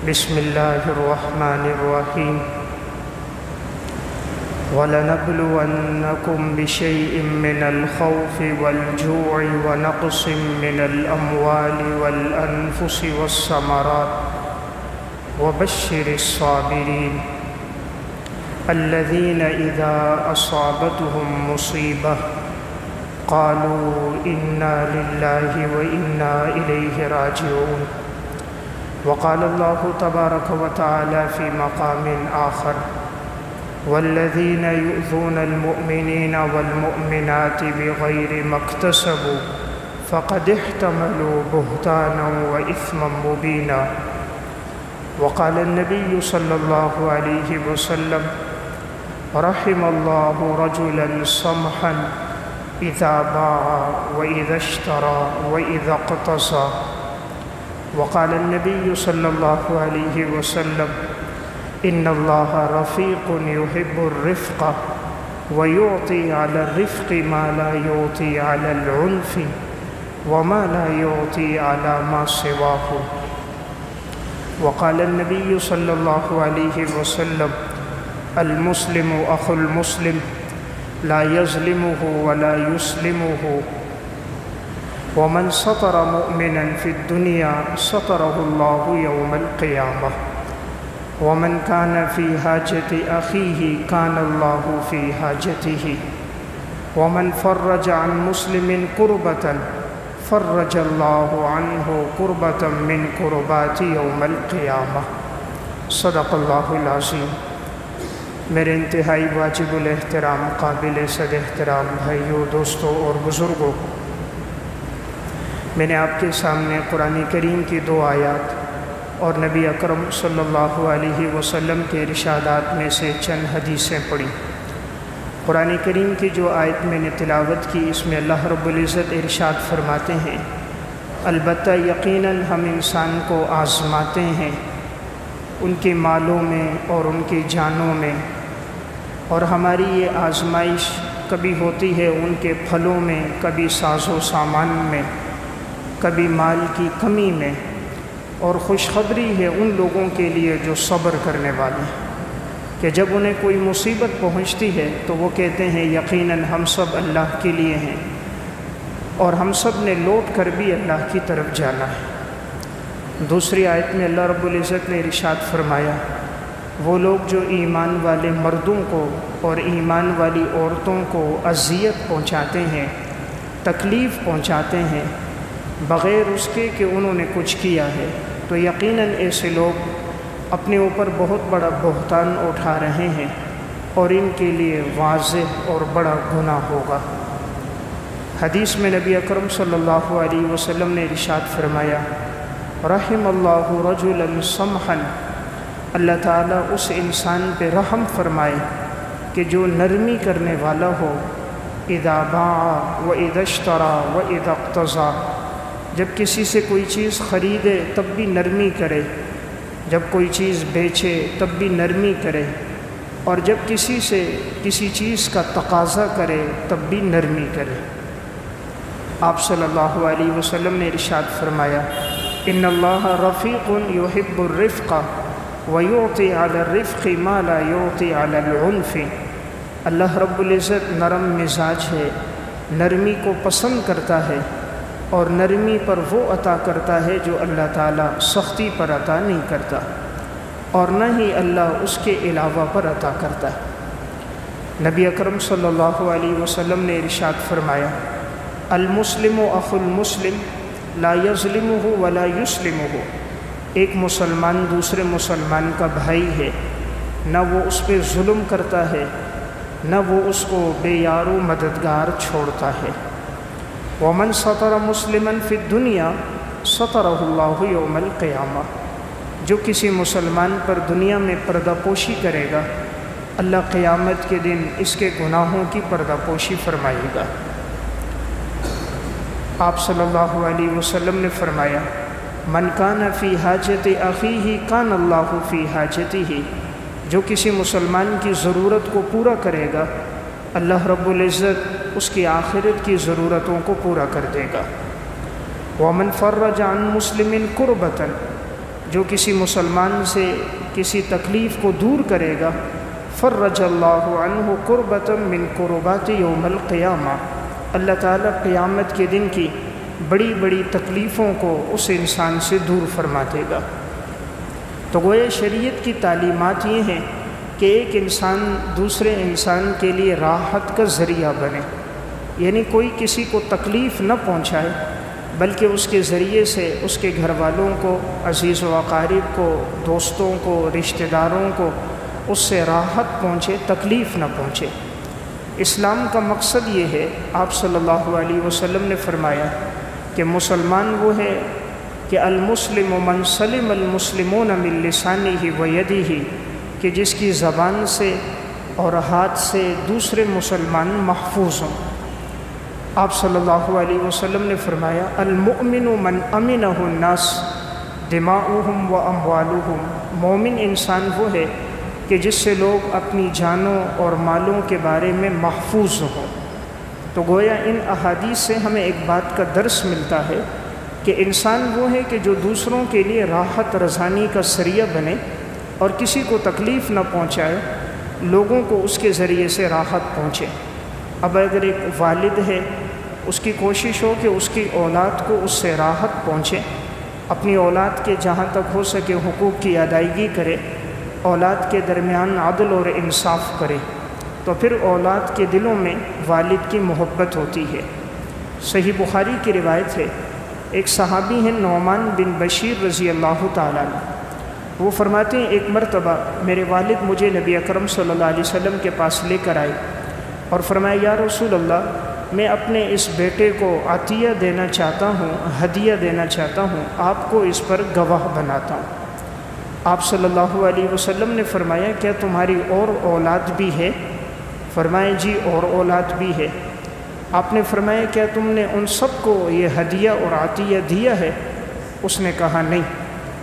بسم اللہ الرحمن الرحیم وَلَنَبْلُوَنَّكُمْ بِشَيْءٍ مِّنَ الْخَوْفِ وَالْجُوعِ وَنَقْصٍ مِّنَ الْأَمْوَالِ وَالْأَنفُسِ وَالثَّمَرَاتِ وَبَشِّرِ الصَّابِرِينَ الَّذِينَ إِذَا أَصَابَتْهُمْ مُصِيبَةٌ قَالُوا إِنَّا لِلَّهِ وَإِنَّا إِلَيْهِ رَاجِعُونَ وقال اللہ تبارک وتعالی فی مقام آخر والذین یؤذون المؤمنین والمؤمنات بغیر ما اکتسبوا فقد احتملوا بہتانا وإثما مبینا وقال النبی صلی اللہ علیہ وسلم رحم اللہ رجلا سمحا اذا باع واذا اشترى واذا اقتصى وقال النبي صلى الله عليه وسلم إن الله رفيق يحب الرفق ويعطي على الرفق ما لا يعطي على العنف وما لا يعطي على ما سواه وقال النبي صلى الله عليه وسلم المسلم أخو المسلم لا يظلمه ولا يسلمه ومن سطر مؤمنا في الدنيا سطره الله يوم القيامة ومن كان في حاجة أخيه كان الله في حاجته ومن فرج عن مسلم كربة فرج الله عنه كربة من كربات يوم القيامة صدق اللہ العظیم۔ میرے انتہائی واجب الاحترام قابل صد احترام بھائیوں، دوستوں اور بزرگوں، میں نے آپ کے سامنے قرآن کریم کی دو آیات اور نبی اکرم صلی اللہ علیہ وسلم کے ارشادات میں سے چند حدیثیں پڑھی۔ قرآن کریم کی جو آیت میں نے تلاوت کی، اس میں اللہ رب العزت ارشاد فرماتے ہیں البتہ یقیناً ہم انسان کو آزماتے ہیں ان کے مالوں میں اور ان کی جانوں میں، اور ہماری یہ آزمائش کبھی ہوتی ہے ان کے پھلوں میں، کبھی ساز و سامان میں، کبھی مال کی کمی میں، اور خوشخبری ہے ان لوگوں کے لیے جو صبر کرنے والے ہیں کہ جب انہیں کوئی مصیبت پہنچتی ہے تو وہ کہتے ہیں یقیناً ہم سب اللہ کے لیے ہیں اور ہم سب نے لوٹ کر بھی اللہ کی طرف جانا ہے۔ دوسری آیت میں اللہ رب العزت نے ارشاد فرمایا وہ لوگ جو ایمان والے مردوں کو اور ایمان والی عورتوں کو اذیت پہنچاتے ہیں، تکلیف پہنچاتے ہیں بغیر اس کے کہ انہوں نے کچھ کیا ہے، تو یقیناً ایسے لوگ اپنے اوپر بہت بڑا بہتان اٹھا رہے ہیں اور ان کے لیے واضح اور بڑا گناہ ہوگا۔ حدیث میں نبی اکرم صلی اللہ علیہ وسلم نے ارشاد فرمایا رحم اللہ رجلا سمحا، اللہ تعالیٰ اس انسان پہ رحم فرمائے کہ جو نرمی کرنے والا ہو، اذا باع واذا اشترى واذا اقتضى، جب کسی سے کوئی چیز خریدے تب بھی نرمی کرے، جب کوئی چیز بیچے تب بھی نرمی کرے، اور جب کسی سے کسی چیز کا تقاضا کرے تب بھی نرمی کرے۔ آپ صلی اللہ علیہ وسلم نے ارشاد فرمایا ان اللہ رفیق یحب الرفق ویعطی علی الرفق ما لا یعطی علی العنف، اللہ رب العزت نرم مزاج ہے، نرمی کو پسند کرتا ہے اور نرمی پر وہ عطا کرتا ہے جو اللہ تعالیٰ سختی پر عطا نہیں کرتا، اور نہ ہی اللہ اس کے علاوہ پر عطا کرتا ہے۔ نبی اکرم صلی اللہ علیہ وسلم نے ارشاد فرمایا المسلم اخو المسلم لا یظلمہ ولا یسلمہ، ایک مسلمان دوسرے مسلمان کا بھائی ہے، نہ وہ اس پہ ظلم کرتا ہے نہ وہ اس کو بے یار و مددگار چھوڑتا ہے۔ ومن سطر مسلما فی الدنیا سطرہ اللہ یوم القیامہ، جو کسی مسلمان پر دنیا میں پردہ پوشی کرے گا اللہ قیامت کے دن اس کے گناہوں کی پردہ پوشی فرمائے گا۔ آپ صلی اللہ علیہ وسلم نے فرمایا من کان فی حاجت اخیہ کان اللہ فی حاجتہ، جو کسی مسلمان کی ضرورت کو پورا کرے گا اللہ رب العزت اس کی آخرت کی ضرورتوں کو پورا کر دے گا۔ ومن فرج عن مسلم کربۃ، جو کسی مسلمان سے کسی تکلیف کو دور کرے گا، فرج اللہ عنہ قربۃ من قربات یوم القیامہ، اللہ تعالیٰ قیامت کے دن کی بڑی بڑی تکلیفوں کو اس انسان سے دور فرما دے گا۔ تو گویا شریعت کی تعلیمات یہ ہیں کہ ایک انسان دوسرے انسان کے لیے راحت کا ذریعہ بنے، یعنی کوئی کسی کو تکلیف نہ پہنچائے، بلکہ اس کے ذریعے سے اس کے گھر والوں کو، عزیز و اقارب کو، دوستوں کو، رشتہ داروں کو اس سے راحت پہنچے، تکلیف نہ پہنچے۔ اسلام کا مقصد یہ ہے، آپ صلی اللہ علیہ وسلم نے فرمایا کہ مسلمان وہ ہے کہ المسلم من سلم المسلمون من لسانہ و یدہ، کہ جس کی زبان سے اور ہاتھ سے دوسرے مسلمان محفوظ ہوں۔ آپ صلی اللہ علیہ وسلم نے فرمایا المؤمن من امنہ الناس دماؤہم و اموالہم، مومن انسان وہ ہے کہ جس سے لوگ اپنی جانوں اور مالوں کے بارے میں محفوظ ہوں۔ تو گویا ان احادیث سے ہمیں ایک بات کا درس ملتا ہے کہ انسان وہ ہے کہ جو دوسروں کے لیے راحت رسانی کا ذریعہ بنے اور کسی کو تکلیف نہ پہنچائے، لوگوں کو اس کے ذریعے سے راحت پہنچے۔ اب اگر ایک والد ہے، اس کی کوشش ہو کہ اس کی اولاد کو اس سے راحت پہنچے، اپنی اولاد کے جہاں تک ہو سکے حقوق کی ادائیگی کرے، اولاد کے درمیان عدل اور انصاف کرے، تو پھر اولاد کے دلوں میں والد کی محبت ہوتی ہے۔ صحیح بخاری کی روایت ہے، ایک صحابی ہیں نعمان بن بشیر رضی اللہ تعالیٰ عنہ، وہ فرماتے ہیں ایک مرتبہ میرے والد مجھے نبی اکرم صلی اللہ علیہ وسلم کے پاس لے کر آئے اور فرمایا یا رسول اللہ، میں اپنے اس بیٹے کو عطیہ دینا چاہتا ہوں، ہدیہ دینا چاہتا ہوں، آپ کو اس پر گواہ بناتا ہوں۔ آپ صلی اللہ علیہ وسلم نے فرمایا کیا تمہاری اور اولاد بھی ہے؟ فرمایا جی اور اولاد بھی ہے۔ آپ نے فرمایا کیا تم نے ان سب کو یہ ہدیہ اور عطیہ دیا ہے؟ اس نے کہا نہیں،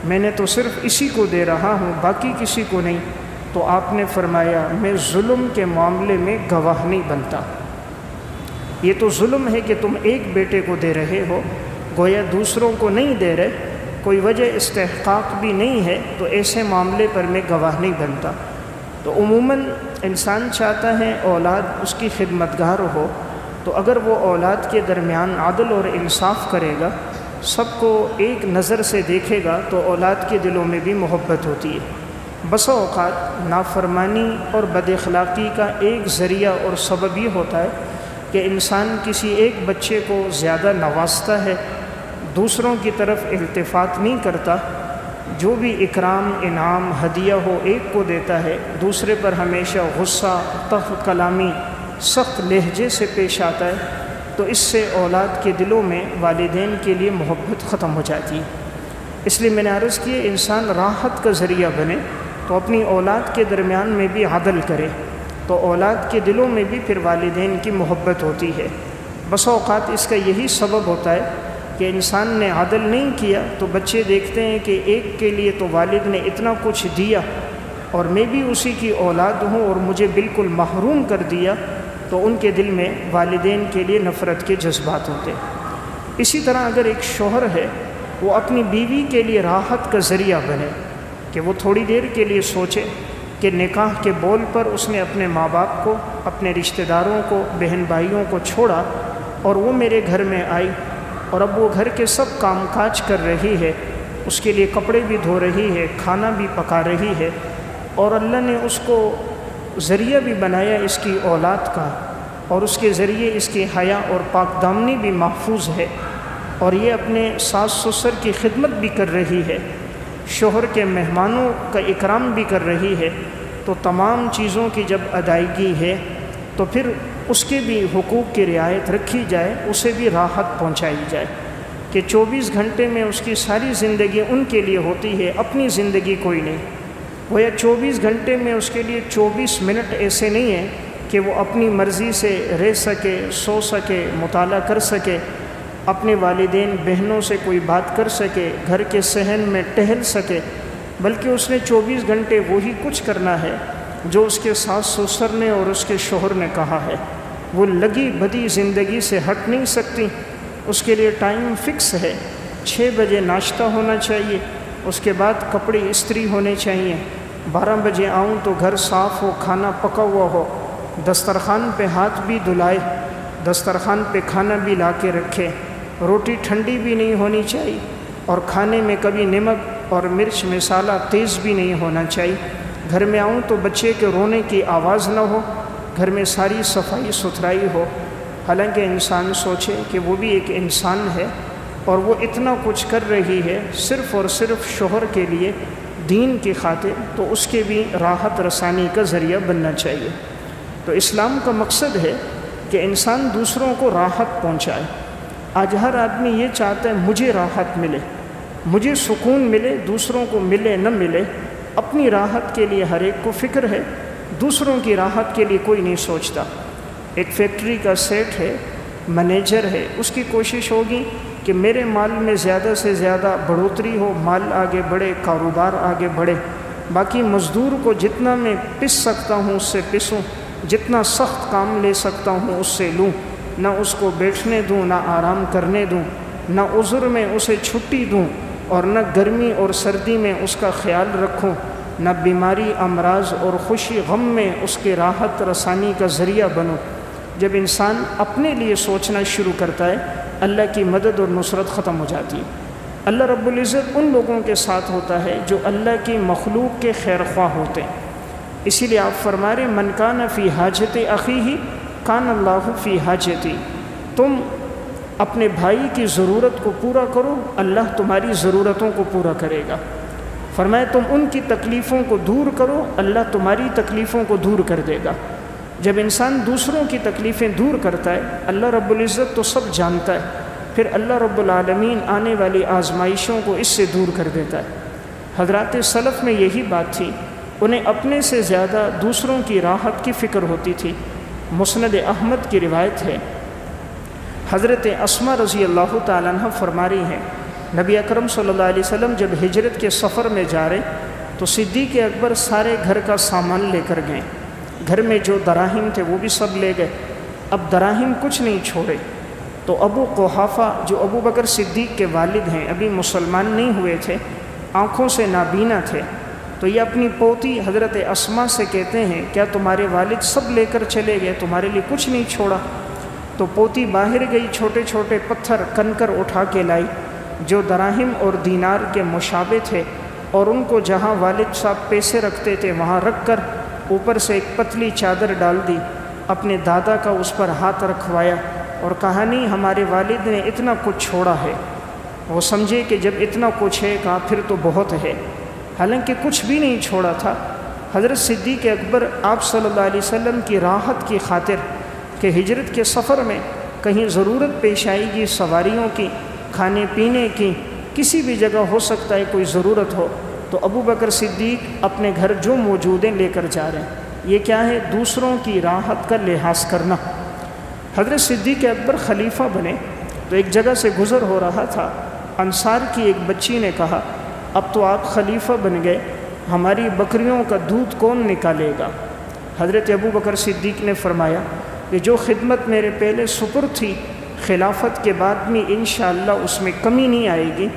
میں نے تو صرف اسی کو دے رہا ہوں، باقی کسی کو نہیں۔ تو آپ نے فرمایا میں ظلم کے معاملے میں گواہ نہیں بنتا۔ یہ تو ظلم ہے کہ تم ایک بیٹے کو دے رہے ہو، گویا دوسروں کو نہیں دے رہے، کوئی وجہ استحقاق بھی نہیں ہے، تو ایسے معاملے پر میں گواہ نہیں بنتا۔ تو عموماً انسان چاہتا ہے اولاد اس کی خدمتگار ہو، تو اگر وہ اولاد کے درمیان عدل اور انصاف کرے گا، سب کو ایک نظر سے دیکھے گا، تو اولاد کے دلوں میں بھی محبت ہوتی ہے۔ بسا اوقات نافرمانی اور بد اخلاقی کا ایک ذریعہ اور سبب یہ ہوتا ہے کہ انسان کسی ایک بچے کو زیادہ نوازتا ہے، دوسروں کی طرف التفات نہیں کرتا، جو بھی اکرام انعام ہدیہ ہو ایک کو دیتا ہے، دوسرے پر ہمیشہ غصہ، تلخ کلامی، سخت لہجے سے پیش آتا ہے، تو اس سے اولاد کے دلوں میں والدین کے لیے محبت ختم ہو جاتی ہے۔ اس لیے میں نے عرض کی انسان راحت کا ذریعہ بنے تو اپنی اولاد کے درمیان میں بھی عدل کرے، تو اولاد کے دلوں میں بھی پھر والدین کی محبت ہوتی ہے۔ بسا اوقات اس کا یہی سبب ہوتا ہے کہ انسان نے عدل نہیں کیا تو بچے دیکھتے ہیں کہ ایک کے لیے تو والد نے اتنا کچھ دیا اور میں بھی اسی کی اولاد ہوں اور مجھے بالکل محروم کر دیا، تو ان کے دل میں والدین کے لیے نفرت کے جذبات ہوتے ہیں۔ اسی طرح اگر ایک شوہر ہے، وہ اپنی بیوی کے لیے راحت کا ذریعہ بنے کہ وہ تھوڑی دیر کے لیے سوچے کہ نکاح کے بول پر اس نے اپنے ماں باپ کو، اپنے رشتہ داروں کو، بہن بھائیوں کو چھوڑا اور وہ میرے گھر میں آئی، اور اب وہ گھر کے سب کام کاج کر رہی ہے، اس کے لیے کپڑے بھی دھو رہی ہے، کھانا بھی پکا رہی ہے، اور اللہ نے اس کو ذریعہ بھی بنایا اس کی اولاد کا، اور اس کے ذریعے اس کی حیا اور پاک دامنی بھی محفوظ ہے، اور یہ اپنے ساس سسر کی خدمت بھی کر رہی ہے، شوہر کے مہمانوں کا اکرام بھی کر رہی ہے، تو تمام چیزوں کی جب ادائیگی ہے تو پھر اس کے بھی حقوق کی رعایت رکھی جائے، اسے بھی راحت پہنچائی جائے کہ 24 گھنٹے میں اس کی ساری زندگی ان کے لیے ہوتی ہے، اپنی زندگی کوئی نہیں۔ گویا 24 گھنٹے میں اس کے لیے 24 منٹ ایسے نہیں ہیں کہ وہ اپنی مرضی سے رہ سکے، سو سکے، مطالعہ کر سکے، اپنے والدین بہنوں سے کوئی بات کر سکے، گھر کے صحن میں ٹہل سکے، بلکہ اس نے 24 گھنٹے وہی کچھ کرنا ہے جو اس کے ساس سسر نے اور اس کے شوہر نے کہا ہے۔ وہ لگی بھدی زندگی سے ہٹ نہیں سکتی، اس کے لیے ٹائم فکس ہے، 6 بجے ناشتہ ہونا چاہیے، اس کے بعد کپڑے استری ہونے چاہیے، 12 بجے آؤں تو گھر صاف ہو، کھانا پکا ہوا ہو، دسترخوان پہ ہاتھ بھی دھلائے، دسترخوان پہ کھانا بھی لا کے رکھے، روٹی ٹھنڈی بھی نہیں ہونی چاہیے، اور کھانے میں کبھی نمک اور مرچ مسالہ تیز بھی نہیں ہونا چاہیے۔ گھر میں آؤں تو بچے کے رونے کی آواز نہ ہو، گھر میں ساری صفائی ستھرائی ہو۔ حالانکہ انسان سوچے کہ وہ بھی ایک انسان ہے اور وہ اتنا کچھ کر رہی ہے صرف اور صرف شوہر کے لیے، دین کی خاطر، تو اس کے بھی راحت رسانی کا ذریعہ بننا چاہیے۔ تو اسلام کا مقصد ہے کہ انسان دوسروں کو راحت پہنچائے۔ آج ہر آدمی یہ چاہتا ہے مجھے راحت ملے، مجھے سکون ملے، دوسروں کو ملے نہ ملے، اپنی راحت کے لیے ہر ایک کو فکر ہے، دوسروں کی راحت کے لیے کوئی نہیں سوچتا۔ ایک فیکٹری کا سیٹ ہے، مینیجر ہے، اس کی کوشش ہوگی کہ میرے مال میں زیادہ سے زیادہ بڑھوتری ہو، مال آگے بڑھے، کاروبار آگے بڑھے، باقی مزدور کو جتنا میں پس سکتا ہوں اس سے پسوں، جتنا سخت کام لے سکتا ہوں اس سے لوں، نہ اس کو بیٹھنے دوں، نہ آرام کرنے دوں، نہ عذر میں اسے چھٹی دوں، اور نہ گرمی اور سردی میں اس کا خیال رکھوں، نہ بیماری امراض اور خوشی غم میں اس کے راحت رسانی کا ذریعہ بنوں۔ جب انسان اپنے لیے سوچنا شروع کرتا ہے، اللہ کی مدد اور نصرت ختم ہو جاتی ہے۔ اللہ رب العزت ان لوگوں کے ساتھ ہوتا ہے جو اللہ کی مخلوق کے خیر خواہ ہوتے ہیں۔ اسی لیے آپ فرما رہے من کان فی حاجت اخیہ کان اللہ فی حاجتی، تم اپنے بھائی کی ضرورت کو پورا کرو، اللہ تمہاری ضرورتوں کو پورا کرے گا۔ فرمایا تم ان کی تکلیفوں کو دور کرو، اللہ تمہاری تکلیفوں کو دور کر دے گا۔ جب انسان دوسروں کی تکلیفیں دور کرتا ہے، اللہ رب العزت تو سب جانتا ہے، پھر اللہ رب العالمین آنے والی آزمائشوں کو اس سے دور کر دیتا ہے۔ حضرات سلف میں یہی بات تھی، انہیں اپنے سے زیادہ دوسروں کی راحت کی فکر ہوتی تھی۔ مسند احمد کی روایت ہے، حضرت اسماء رضی اللہ تعالیٰ عنہ فرما رہی ہیں، نبی اکرم صلی اللہ علیہ وسلم جب ہجرت کے سفر میں جا رہے تو صدیق اکبر سارے گھر کا سامان لے کر گئے، گھر میں جو دراہم تھے وہ بھی سب لے گئے، اب دراہم کچھ نہیں چھوڑے۔ تو ابو قحافہ جو ابو بکر صدیق کے والد ہیں، ابھی مسلمان نہیں ہوئے تھے، آنکھوں سے نابینا تھے، تو یہ اپنی پوتی حضرت اسماء سے کہتے ہیں کیا تمہارے والد سب لے کر چلے گئے، تمہارے لیے کچھ نہیں چھوڑا؟ تو پوتی باہر گئی، چھوٹے چھوٹے پتھر کنکر اٹھا کے لائی جو دراہم اور دینار کے مشابہ تھے، اور ان کو جہاں والد صاحب پیسے رکھتے تھے وہاں رکھ کر اوپر سے ایک پتلی چادر ڈال دی، اپنے دادا کا اس پر ہاتھ رکھوایا اور کہا نہیں ہمارے والد نے اتنا کچھ چھوڑا ہے۔ وہ سمجھے کہ جب اتنا کچھ ہے کہا پھر تو بہت ہے، حالانکہ کچھ بھی نہیں چھوڑا تھا۔ حضرت صدیق اکبر آپ صلی اللہ علیہ وسلم کی راحت کی خاطر کہ ہجرت کے سفر میں کہیں ضرورت پیش آئے گی، سواریوں کی، کھانے پینے کی، کسی بھی جگہ ہو سکتا ہے کوئی ضرورت ہو، تو ابو بکر صدیق اپنے گھر جو موجود ہیں لے کر جا رہے ہیں۔ یہ کیا ہے؟ دوسروں کی راحت کا لحاظ کرنا۔ حضرت صدیق اکبر خلیفہ بنے تو ایک جگہ سے گزر ہو رہا تھا، انصار کی ایک بچی نے کہا اب تو آپ خلیفہ بن گئے، ہماری بکریوں کا دودھ کون نکالے گا؟ حضرت ابو بکر صدیق نے فرمایا کہ جو خدمت میرے پہلے سپرد تھی خلافت کے بعد میں انشاءاللہ اس میں کمی نہیں آئے گی۔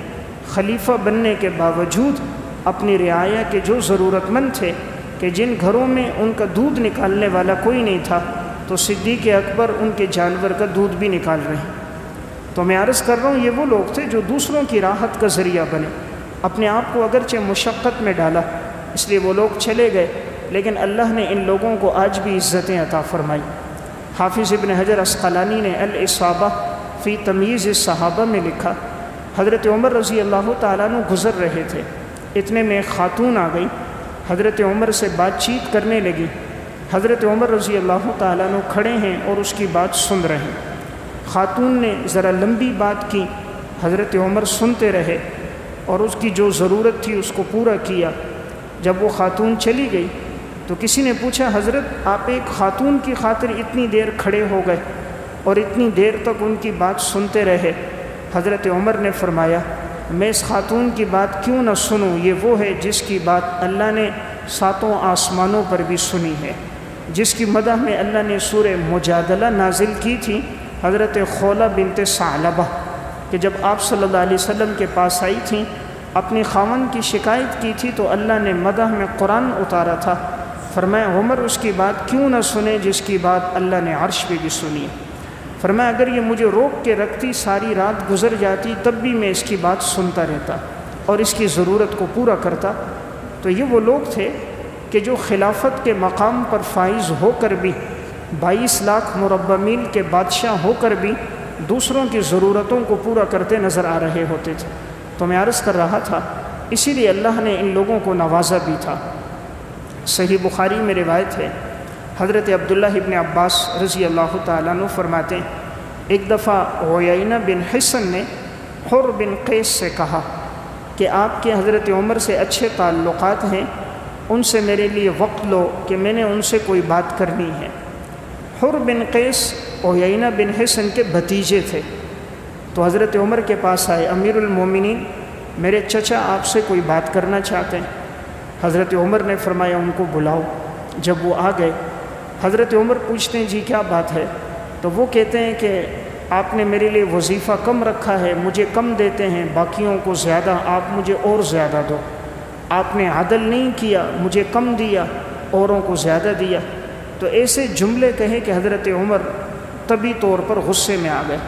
خلیفہ بننے کے باوجود اپنی رعایا کے جو ضرورت مند تھے کہ جن گھروں میں ان کا دودھ نکالنے والا کوئی نہیں تھا، تو صدیق اکبر ان کے جانور کا دودھ بھی نکال رہے ہیں۔ تو میں عرض کر رہا ہوں یہ وہ لوگ تھے جو دوسروں کی راحت کا ذریعہ بنے، اپنے آپ کو اگرچہ مشقت میں ڈالا، اس لیے وہ لوگ چلے گئے، لیکن اللہ نے ان لوگوں کو آج بھی عزتیں عطا فرمائی۔ حافظ ابن حجر عسقلانی نے الاصابہ فی تمییز الصحابہ میں لکھا، حضرت عمر رضی اللہ تعالیٰ عنہ گزر رہے تھے، اتنے میں خاتون آ گئی، حضرت عمر سے بات چیت کرنے لگی۔ حضرت عمر رضی اللہ تعالیٰ عنہ کھڑے ہیں اور اس کی بات سن رہے ہیں۔ خاتون نے ذرا لمبی بات کی، حضرت عمر سنتے رہے اور اس کی جو ضرورت تھی اس کو پورا کیا۔ جب وہ خاتون چلی گئی تو کسی نے پوچھا حضرت آپ ایک خاتون کی خاطر اتنی دیر کھڑے ہو گئے اور اتنی دیر تک ان کی بات سنتے رہے؟ حضرت عمر نے فرمایا میں اس خاتون کی بات کیوں نہ سنوں، یہ وہ ہے جس کی بات اللہ نے 7 آسمانوں پر بھی سنی ہے، جس کی مدح میں اللہ نے سورہ مجادلہ نازل کی تھی، حضرت خولہ بنت ثعلبہ، کہ جب آپ صلی اللہ علیہ وسلم کے پاس آئی تھیں اپنی خاوند کی شکایت کی تھی تو اللہ نے مدح میں قرآن اتارا تھا، فرمایا عمر اس کی بات کیوں نہ سنے جس کی بات اللہ نے عرش پہ بھی سنی ہے۔ فرمایا اگر یہ مجھے روک کے رکھتی ساری رات گزر جاتی تب بھی میں اس کی بات سنتا رہتا اور اس کی ضرورت کو پورا کرتا۔ تو یہ وہ لوگ تھے کہ جو خلافت کے مقام پر فائز ہو کر بھی 22 لاکھ مربع میل کے بادشاہ ہو کر بھی دوسروں کی ضرورتوں کو پورا کرتے نظر آ رہے ہوتے تھے۔ تو میں عرض کر رہا تھا اسی لیے اللہ نے ان لوگوں کو نوازا بھی تھا۔ صحیح بخاری میں روایت ہے، حضرت عبداللہ ابن عباس رضی اللہ تعالیٰ عنہ فرماتے ہیں ایک دفعہ عیینہ بن حصن نے حر بن قیس سے کہا کہ آپ کے حضرت عمر سے اچھے تعلقات ہیں، ان سے میرے لیے وقت لو کہ میں نے ان سے کوئی بات کرنی ہے۔ حر بن قیس عیینہ بن حصن کے بھتیجے تھے، تو حضرت عمر کے پاس آئے، امیر المومنین میرے چچا آپ سے کوئی بات کرنا چاہتے ہیں۔ حضرت عمر نے فرمایا ان کو بلاؤ۔ جب وہ آ گئے حضرت عمر پوچھتے ہیں جی کیا بات ہے؟ تو وہ کہتے ہیں کہ آپ نے میرے لیے وظیفہ کم رکھا ہے، مجھے کم دیتے ہیں، باقیوں کو زیادہ، آپ مجھے اور زیادہ دو۔ آپ نے عدل نہیں کیا، مجھے کم دیا، اوروں کو زیادہ دیا۔ تو ایسے جملے کہے کہ حضرت عمر طبی طور پر غصے میں آ گئے،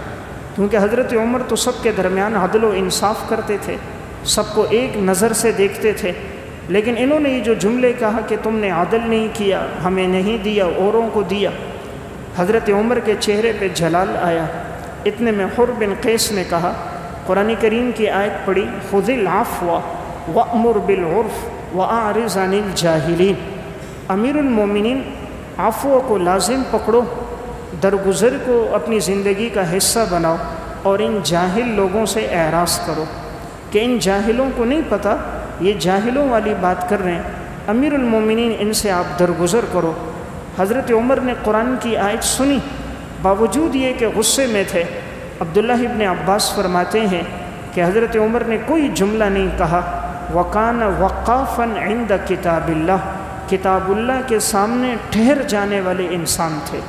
کیونکہ حضرت عمر تو سب کے درمیان عدل و انصاف کرتے تھے، سب کو ایک نظر سے دیکھتے تھے، لیکن انہوں نے یہ جو جملے کہا کہ تم نے عدل نہیں کیا، ہمیں نہیں دیا، اوروں کو دیا، حضرت عمر کے چہرے پہ جلال آیا۔ اتنے میں حر بن قیس نے کہا، قرآن کریم کی آیت پڑھی، خذ العفو وأمر بالعرف وأعرض عن الجاہلین، امیر المومنین عفو کو لازم پکڑو، درگزر کو اپنی زندگی کا حصہ بناؤ اور ان جاہل لوگوں سے اعراض کرو کہ ان جاہلوں کو نہیں پتہ، یہ جاہلوں والی بات کر رہے ہیں، امیر المومنین ان سے آپ درگزر کرو۔ حضرت عمر نے قرآن کی آیت سنی، باوجود یہ کہ غصے میں تھے۔ عبداللہ ابن عباس فرماتے ہیں کہ حضرت عمر نے کوئی جملہ نہیں کہا، وَقَانَ وَقَافًا عِنْدَ کتاب اللہ، کتاب اللہ کے سامنے ٹھہر جانے والے انسان تھے۔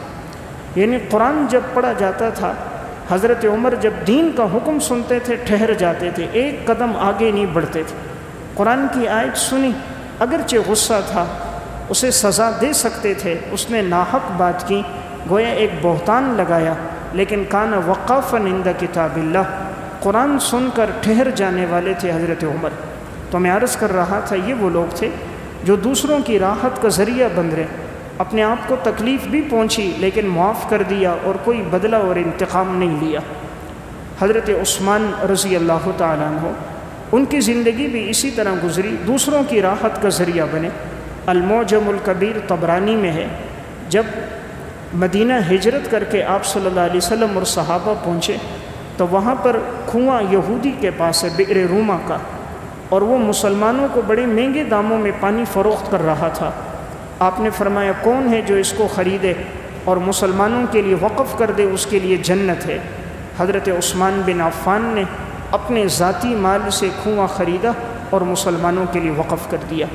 یعنی قرآن جب پڑھا جاتا تھا حضرت عمر جب دین کا حکم سنتے تھے ٹھہر جاتے تھے، ایک قدم آگے نہیں بڑھتے تھے۔ قرآن کی آیت سنی، اگرچہ غصہ تھا، اسے سزا دے سکتے تھے، اس نے ناحق بات کی، گویا ایک بہتان لگایا، لیکن کان وقافاً عند کتاب اللہ، قرآن سن کر ٹھہر جانے والے تھے حضرت عمر۔ تو میں عرض کر رہا تھا یہ وہ لوگ تھے جو دوسروں کی راحت کا ذریعہ بن رہے، اپنے آپ کو تکلیف بھی پہنچی لیکن معاف کر دیا اور کوئی بدلہ اور انتقام نہیں لیا۔ حضرت عثمان رضی اللہ تعالیٰ عنہ، ان کی زندگی بھی اسی طرح گزری، دوسروں کی راحت کا ذریعہ بنے۔ المعجم الکبیر طبرانی میں ہے، جب مدینہ ہجرت کر کے آپ صلی اللہ علیہ وسلم اور صحابہ پہنچے تو وہاں پر کنواں یہودی کے پاس ہے، بئر روما کا، اور وہ مسلمانوں کو بڑے مہنگے داموں میں پانی فروخت کر رہا تھا۔ آپ نے فرمایا کون ہے جو اس کو خریدے اور مسلمانوں کے لیے وقف کر دے، اس کے لیے جنت ہے۔ حضرت عثمان بن عفان نے اپنے ذاتی مال سے کنواں خریدا اور مسلمانوں کے لیے وقف کر دیا۔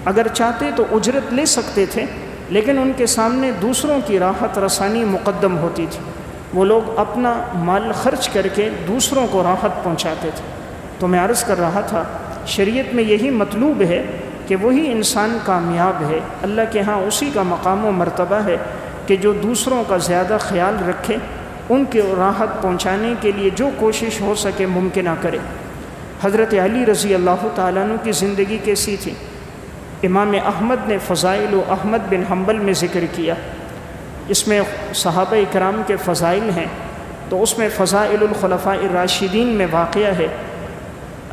اگر چاہتے تو اجرت لے سکتے تھے، لیکن ان کے سامنے دوسروں کی راحت رسانی مقدم ہوتی تھی، وہ لوگ اپنا مال خرچ کر کے دوسروں کو راحت پہنچاتے تھے۔ تو میں عرض کر رہا تھا شریعت میں یہی مطلوب ہے کہ وہی انسان کامیاب ہے، اللہ کے ہاں اسی کا مقام و مرتبہ ہے کہ جو دوسروں کا زیادہ خیال رکھے، ان کے راحت پہنچانے کے لیے جو کوشش ہو سکے ممکنہ کرے۔ حضرت علی رضی اللہ تعالیٰ عنہ کی زندگی کیسی تھی؟ امام احمد نے فضائل و احمد بن حنبل میں ذکر کیا، اس میں صحابہ اکرام کے فضائل ہیں، تو اس میں فضائل الخلفاء الراشدین میں واقعہ ہے۔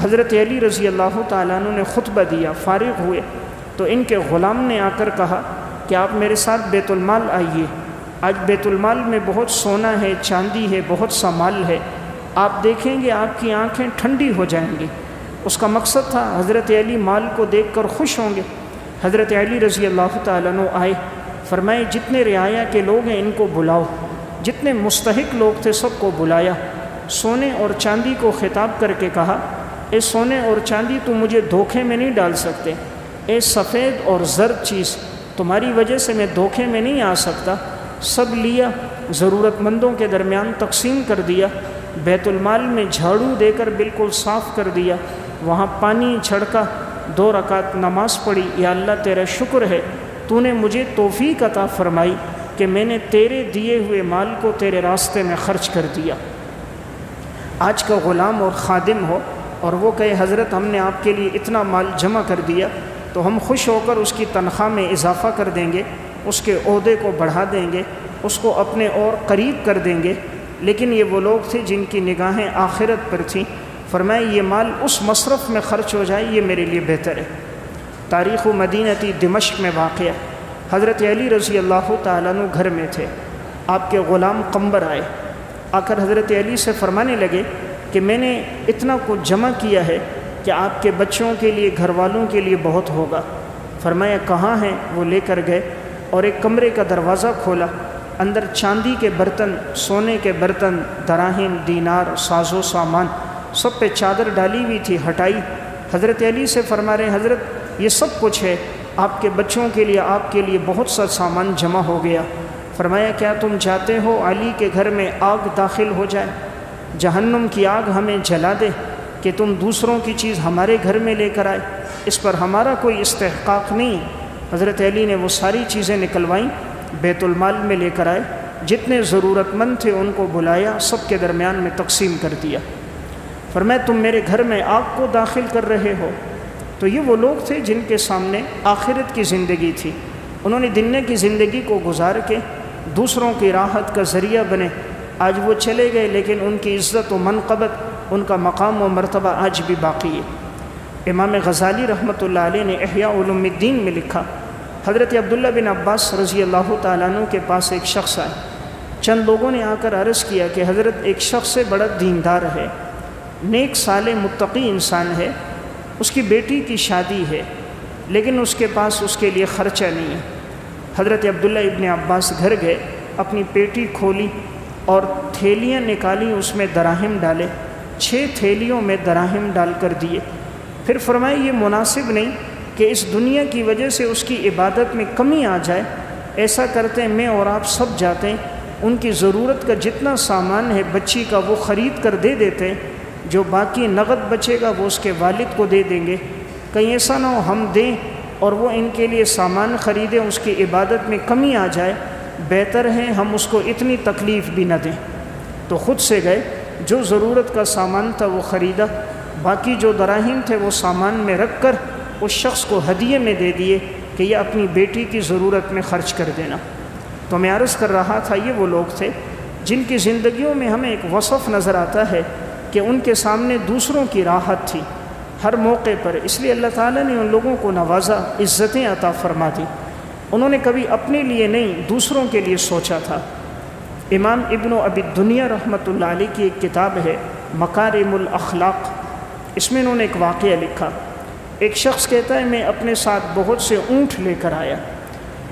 حضرت علی رضی اللہ تعالیٰ عنہ نے خطبہ دیا، فارغ ہوئے تو ان کے غلام نے آ کر کہا کہ آپ میرے ساتھ بیت المال آئیے، آج بیت المال میں بہت سونا ہے، چاندی ہے، بہت سا مال ہے، آپ دیکھیں گے آپ کی آنکھیں ٹھنڈی ہو جائیں گی۔ اس کا مقصد تھا حضرت علی مال کو دیکھ کر خوش ہوں گے۔ حضرت علی رضی اللہ تعالیٰ عنہ آئے، فرمائے جتنے رعایا کے لوگ ہیں ان کو بلاؤ، جتنے مستحق لوگ تھے سب کو بلایا، سونے اور چاندی کو خطاب کر کے کہا، اے سونے اور چاندی تم مجھے دھوکے میں نہیں ڈال سکتے، اے سفید اور زرد چیز تمہاری وجہ سے میں دھوکے میں نہیں آ سکتا۔ سب لیا، ضرورت مندوں کے درمیان تقسیم کر دیا، بیت المال میں جھاڑو دے کر بالکل صاف کر دیا، وہاں پانی چھڑکا، 2 رکعت نماز پڑھی، یا اللہ تیرا شکر ہے تو نے مجھے توفیق عطا فرمائی کہ میں نے تیرے دیے ہوئے مال کو تیرے راستے میں خرچ کر دیا۔ آج کا غلام اور خادم ہو اور وہ کہے حضرت ہم نے آپ کے لیے اتنا مال جمع کر دیا، تو ہم خوش ہو کر اس کی تنخواہ میں اضافہ کر دیں گے، اس کے عہدے کو بڑھا دیں گے، اس کو اپنے اور قریب کر دیں گے۔ لیکن یہ وہ لوگ تھے جن کی نگاہیں آخرت پر تھیں، فرمائے یہ مال اس مصرف میں خرچ ہو جائے یہ میرے لیے بہتر ہے۔ تاریخ مدینہ دمشق میں واقع حضرت علی رضی اللہ تعالیٰ عنہ گھر میں تھے، آپ کے غلام قنبر آئے، آ کر حضرت علی سے فرمانے لگے کہ میں نے اتنا کچھ جمع کیا ہے کہ آپ کے بچوں کے لیے، گھر والوں کے لیے بہت ہوگا۔ فرمایا کہاں ہیں؟ وہ لے کر گئے اور ایک کمرے کا دروازہ کھولا، اندر چاندی کے برتن، سونے کے برتن، دراہم، دینار، ساز و سامان سب پہ چادر ڈالی ہوئی تھی، ہٹائی۔ حضرت علی سے فرما رہے حضرت یہ سب کچھ ہے، آپ کے بچوں کے لیے، آپ کے لیے بہت سا سامان جمع ہو گیا۔ فرمایا کیا تم چاہتے ہو علی کے گھر میں آگ داخل ہو جائے، جہنم کی آگ ہمیں جلا دے کہ تم دوسروں کی چیز ہمارے گھر میں لے کر آئے؟ اس پر ہمارا کوئی استحقاق نہیں۔ حضرت علی نے وہ ساری چیزیں نکلوائیں، بیت المال میں لے کر آئے، جتنے ضرورت مند تھے ان کو بلایا، سب کے درمیان میں تقسیم کر دیا۔ فرمایا تم میرے گھر میں آگ کو داخل کر رہے ہو؟ تو یہ وہ لوگ تھے جن کے سامنے آخرت کی زندگی تھی، انہوں نے دنیا کی زندگی کو گزار کے دوسروں کی راحت کا ذریعہ بنے۔ آج وہ چلے گئے لیکن ان کی عزت و منقبت، ان کا مقام و مرتبہ آج بھی باقی ہے۔ امام غزالی رحمۃ اللہ علیہ نے احیاء علوم الدین میں لکھا، حضرت عبداللہ بن عباس رضی اللہ تعالیٰ عنہ کے پاس ایک شخص آئے، چند لوگوں نے آ کر عرض کیا کہ حضرت ایک شخص سے بڑا دیندار ہے، نیک صالح متقی انسان ہے، اس کی بیٹی کی شادی ہے لیکن اس کے پاس اس کے لیے خرچہ نہیں ہے۔ حضرت عبداللہ ابن عباس گھر گئے، اپنی پیٹی کھولی اور تھیلیاں نکالی، اس میں دراہم ڈالے، 6 تھیلیوں میں دراہم ڈال کر دیے۔ پھر فرمائے یہ مناسب نہیں کہ اس دنیا کی وجہ سے اس کی عبادت میں کمی آ جائے، ایسا کرتے ہیں میں اور آپ سب جاتے ہیں، ان کی ضرورت کا جتنا سامان ہے بچی کا وہ خرید کر دے دیتے ہیں، جو باقی نقد بچے گا وہ اس کے والد کو دے دیں گے، کہیں ایسا نہ ہو ہم دیں اور وہ ان کے لیے سامان خریدیں، اس کی عبادت میں کمی آ جائے، بہتر ہے ہم اس کو اتنی تکلیف بھی نہ دیں۔ تو خود سے گئے، جو ضرورت کا سامان تھا وہ خریدا، باقی جو دراہم تھے وہ سامان میں رکھ کر اس شخص کو ہدیے میں دے دیے کہ یہ اپنی بیٹی کی ضرورت میں خرچ کر دینا۔ تو میں عرض کر رہا تھا یہ وہ لوگ تھے جن کی زندگیوں میں ہمیں ایک وصف نظر آتا ہے کہ ان کے سامنے دوسروں کی راحت تھی ہر موقع پر، اس لیے اللہ تعالیٰ نے ان لوگوں کو نوازا، عزتیں عطا فرما دی، انہوں نے کبھی اپنے لیے نہیں دوسروں کے لیے سوچا تھا۔ امام ابن ابی الدنیا رحمۃ اللہ علیہ کی ایک کتاب ہے مکارم الاخلاق، اس میں انہوں نے ایک واقعہ لکھا۔ ایک شخص کہتا ہے میں اپنے ساتھ بہت سے اونٹ لے کر آیا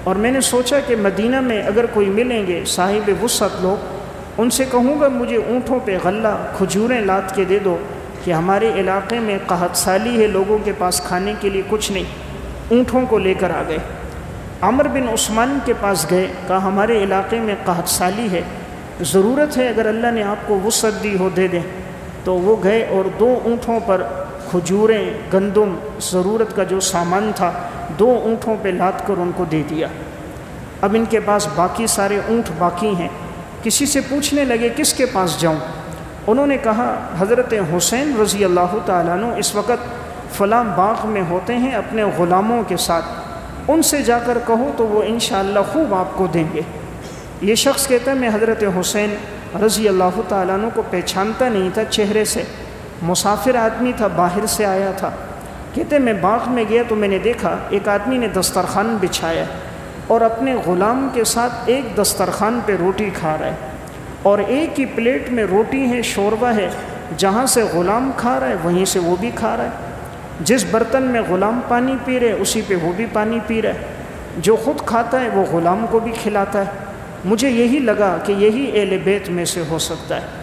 اور میں نے سوچا کہ مدینہ میں اگر کوئی ملیں گے صاحب وسعت لوگ، ان سے کہوں گا مجھے اونٹوں پہ غلہ کھجوریں لاد کے دے دو کہ ہمارے علاقے میں قحط سالی ہے، لوگوں کے پاس کھانے کے لیے کچھ نہیں، اونٹوں کو لے کر آ گئے۔ عمر بن عثمان کے پاس گئے، کہا ہمارے علاقے میں قحط سالی ہے، ضرورت ہے اگر اللہ نے آپ کو وسعت دی ہو دے دیں۔ تو وہ گئے اور 2 اونٹوں پر کھجوریں، گندم، ضرورت کا جو سامان تھا 2 اونٹوں پہ لاد کر ان کو دے دیا۔ اب ان کے پاس باقی سارے اونٹ باقی ہیں، کسی سے پوچھنے لگے کس کے پاس جاؤں؟ انہوں نے کہا حضرت حسین رضی اللہ تعالیٰ عنہ اس وقت فلاں باغ میں ہوتے ہیں اپنے غلاموں کے ساتھ، ان سے جا کر کہو تو وہ انشاءاللہ خوب آپ کو دیں گے۔ یہ شخص کہتا ہے میں حضرت حسین رضی اللہ تعالیٰ عنہ کو پہچانتا نہیں تھا چہرے سے، مسافر آدمی تھا، باہر سے آیا تھا۔ کہتے میں باغ میں گیا تو میں نے دیکھا ایک آدمی نے دسترخوان بچھایا اور اپنے غلام کے ساتھ ایک دسترخوان پہ روٹی کھا رہا ہے، اور ایک ہی پلیٹ میں روٹی ہے، شوربہ ہے، جہاں سے غلام کھا رہا ہے وہیں سے وہ بھی کھا رہا ہے، جس برتن میں غلام پانی پی رہے اسی پہ وہ بھی پانی پی رہا ہے، جو خود کھاتا ہے وہ غلام کو بھی کھلاتا ہے۔ مجھے یہی لگا کہ یہی اہل بیت میں سے ہو سکتا ہے،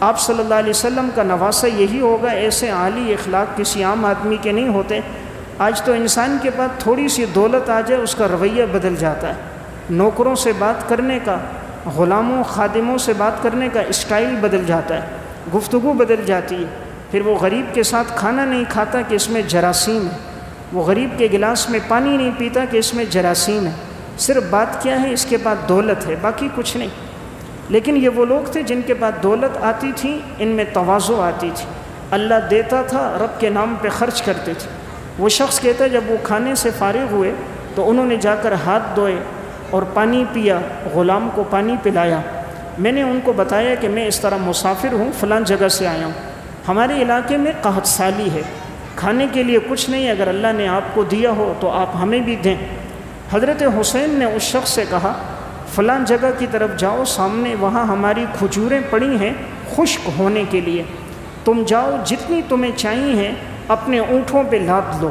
آپ صلی اللہ علیہ وسلم کا نواسہ یہی ہوگا، ایسے عالی اخلاق کسی عام آدمی کے نہیں ہوتے۔ آج تو انسان کے پاس تھوڑی سی دولت آ جائے اس کا رویہ بدل جاتا ہے، نوکروں سے بات کرنے کا، غلاموں خادموں سے بات کرنے کا اسٹائل بدل جاتا ہے، گفتگو بدل جاتی ہے۔ پھر وہ غریب کے ساتھ کھانا نہیں کھاتا کہ اس میں جراثیم ہے، وہ غریب کے گلاس میں پانی نہیں پیتا کہ اس میں جراثیم ہے، صرف بات کیا ہے، اس کے پاس دولت ہے، باقی کچھ نہیں۔ لیکن یہ وہ لوگ تھے جن کے پاس دولت آتی تھی، ان میں تواضع آتی تھی، اللہ دیتا تھا، رب کے نام پہ خرچ کرتے تھے۔ وہ شخص کہتا ہے جب وہ کھانے سے فارغ ہوئے تو انہوں نے جا کر ہاتھ دھوئے اور پانی پیا، غلام کو پانی پلایا۔ میں نے ان کو بتایا کہ میں اس طرح مسافر ہوں، فلاں جگہ سے آیا ہوں، ہمارے علاقے میں قحط سالی ہے، کھانے کے لیے کچھ نہیں، اگر اللہ نے آپ کو دیا ہو تو آپ ہمیں بھی دیں۔ حضرت حسین نے اس شخص سے کہا فلاں جگہ کی طرف جاؤ، سامنے وہاں ہماری کھجوریں پڑی ہیں خشک ہونے کے لیے، تم جاؤ، جتنی تمہیں چاہیے ہیں اپنے اونٹوں پہ لاد لو۔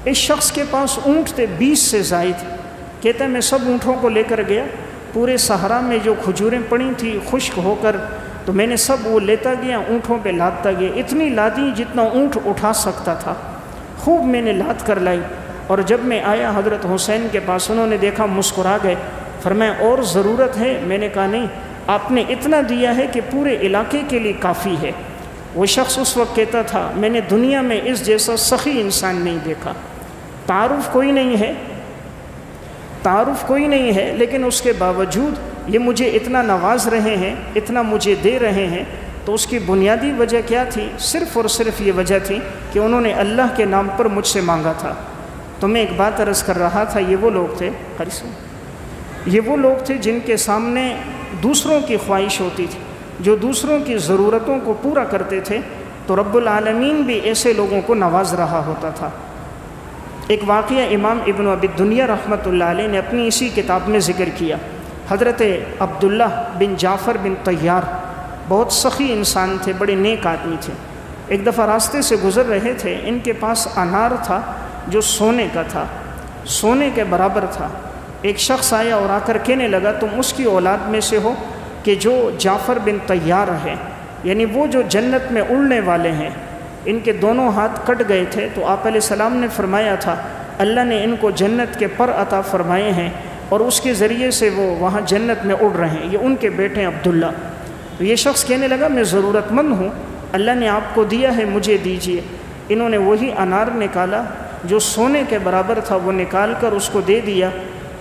اس شخص کے پاس اونٹ تھے 20 سے زائد، کہتا ہے میں سب اونٹوں کو لے کر گیا، پورے صحرا میں جو کھجوریں پڑی تھیں خشک ہو کر، تو میں نے سب وہ لیتا گیا، اونٹوں پہ لادتا گیا، اتنی لادی جتنا اونٹ اٹھا سکتا تھا، خوب میں نے لاد کر لائی۔ اور جب میں آیا حضرت حسین کے پاس، انہوں نے دیکھا، مسکرا گئے، فرمایا اور ضرورت ہے؟ میں نے کہا نہیں، آپ نے اتنا دیا ہے کہ پورے علاقے کے لیے کافی ہے۔ وہ شخص اس وقت کہتا تھا میں نے دنیا میں اس جیسا سخی انسان نہیں دیکھا، تعارف کوئی نہیں ہے، لیکن اس کے باوجود یہ مجھے اتنا نواز رہے ہیں، اتنا مجھے دے رہے ہیں۔ تو اس کی بنیادی وجہ کیا تھی؟ صرف اور صرف یہ وجہ تھی کہ انہوں نے اللہ کے نام پر مجھ سے مانگا تھا۔ تو میں ایک بات عرض کر رہا تھا، یہ وہ لوگ تھے جن کے سامنے دوسروں کی خواہش ہوتی تھی، جو دوسروں کی ضرورتوں کو پورا کرتے تھے، تو رب العالمین بھی ایسے لوگوں کو نواز رہا ہوتا تھا۔ ایک واقعہ امام ابن ابی الدنیا رحمۃ اللہ علیہ نے اپنی اسی کتاب میں ذکر کیا۔ حضرت عبداللہ بن جعفر بن طیار بہت سخی انسان تھے، بڑے نیک آدمی تھے۔ ایک دفعہ راستے سے گزر رہے تھے، ان کے پاس انار تھا جو سونے کا تھا، سونے کے برابر تھا۔ ایک شخص آیا اور آ کر کہنے لگا تم اس کی اولاد میں سے ہو کہ جو جعفر بن طیار ہے، یعنی وہ جو جنت میں اڑنے والے ہیں۔ ان کے دونوں ہاتھ کٹ گئے تھے، تو آپ علیہ السلام نے فرمایا تھا اللہ نے ان کو جنت کے پر عطا فرمائے ہیں اور اس کے ذریعے سے وہ وہاں جنت میں اڑ رہے ہیں، یہ ان کے بیٹے ہیں عبداللہ۔ تو یہ شخص کہنے لگا میں ضرورت مند ہوں، اللہ نے آپ کو دیا ہے، مجھے دیجیے۔ انہوں نے وہی انار نکالا جو سونے کے برابر تھا، وہ نکال کر اس کو دے دیا،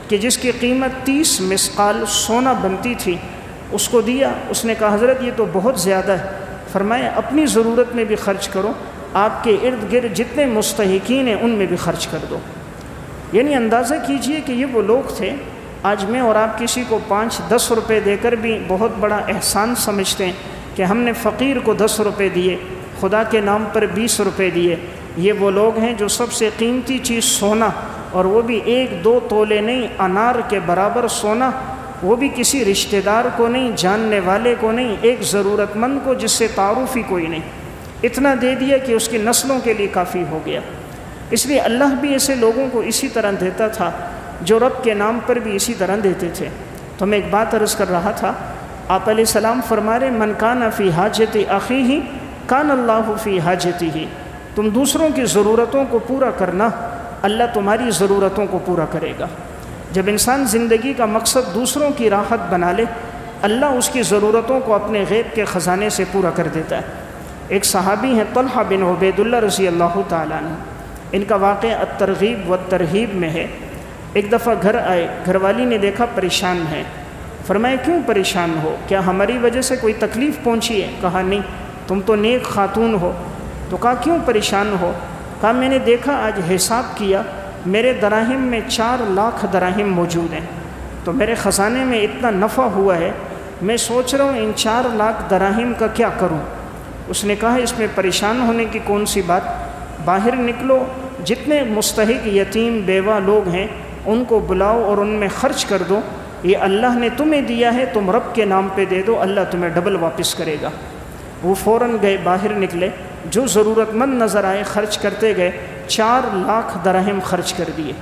کہ جس کی قیمت 30 مسقال سونا بنتی تھی، اس کو دیا۔ اس نے کہا حضرت یہ تو بہت زیادہ ہے۔ فرمایا اپنی ضرورت میں بھی خرچ کرو، آپ کے ارد گرد جتنے مستحقین ہیں ان میں بھی خرچ کر دو۔ یعنی اندازہ کیجئے کہ یہ وہ لوگ تھے۔ آج میں اور آپ کسی کو 5-10 روپے دے کر بھی بہت بڑا احسان سمجھتے ہیں کہ ہم نے فقیر کو 10 روپے دیے، خدا کے نام پر 20 روپے دیے۔ یہ وہ لوگ ہیں جو سب سے قیمتی چیز سونا، اور وہ بھی 1-2 تولے نہیں، انار کے برابر سونا، وہ بھی کسی رشتہ دار کو نہیں، جاننے والے کو نہیں، ایک ضرورت مند کو جس سے تعارف ہی کوئی نہیں، اتنا دے دیا کہ اس کی نسلوں کے لیے کافی ہو گیا۔ اس لیے اللہ بھی ایسے لوگوں کو اسی طرح دیتا تھا جو رب کے نام پر بھی اسی طرح دیتے تھے۔ تو میں ایک بات عرض کر رہا تھا، آپ علیہ السلام فرما رہے من کان فی حاجت اخیہ کان اللہ فی حاجتہ، تم دوسروں کی ضرورتوں کو پورا کرنا، اللہ تمہاری ضرورتوں کو پورا کرے گا۔ جب انسان زندگی کا مقصد دوسروں کی راحت بنا لے، اللہ اس کی ضرورتوں کو اپنے غیب کے خزانے سے پورا کر دیتا ہے۔ ایک صحابی ہیں طلحہ بن عبید اللہ رضی اللہ تعالیٰ عنہ، ان کا واقعہ الترغیب والترہیب میں ہے۔ ایک دفعہ گھر آئے، گھر والی نے دیکھا پریشان ہے، فرمایا کیوں پریشان ہو، کیا ہماری وجہ سے کوئی تکلیف پہنچی ہے؟ کہا نہیں، تم تو نیک خاتون ہو۔ تو کہا کیوں پریشان ہو؟ کہا میں نے دیکھا آج حساب کیا، میرے دراہم میں 4 لاکھ دراہم موجود ہیں، تو میرے خزانے میں اتنا نفع ہوا ہے، میں سوچ رہا ہوں ان 4 لاکھ دراہم کا کیا کروں۔ اس نے کہا اس میں پریشان ہونے کی کون سی بات، باہر نکلو، جتنے مستحق یتیم بیوہ لوگ ہیں ان کو بلاؤ اور ان میں خرچ کر دو، یہ اللہ نے تمہیں دیا ہے، تم رب کے نام پہ دے دو، اللہ تمہیں ڈبل واپس کرے گا۔ وہ فوراً گئے، باہر نکلے، جو ضرورت مند نظر آئے خرچ کرتے گئے، 4 لاکھ درہم خرچ کر دیے۔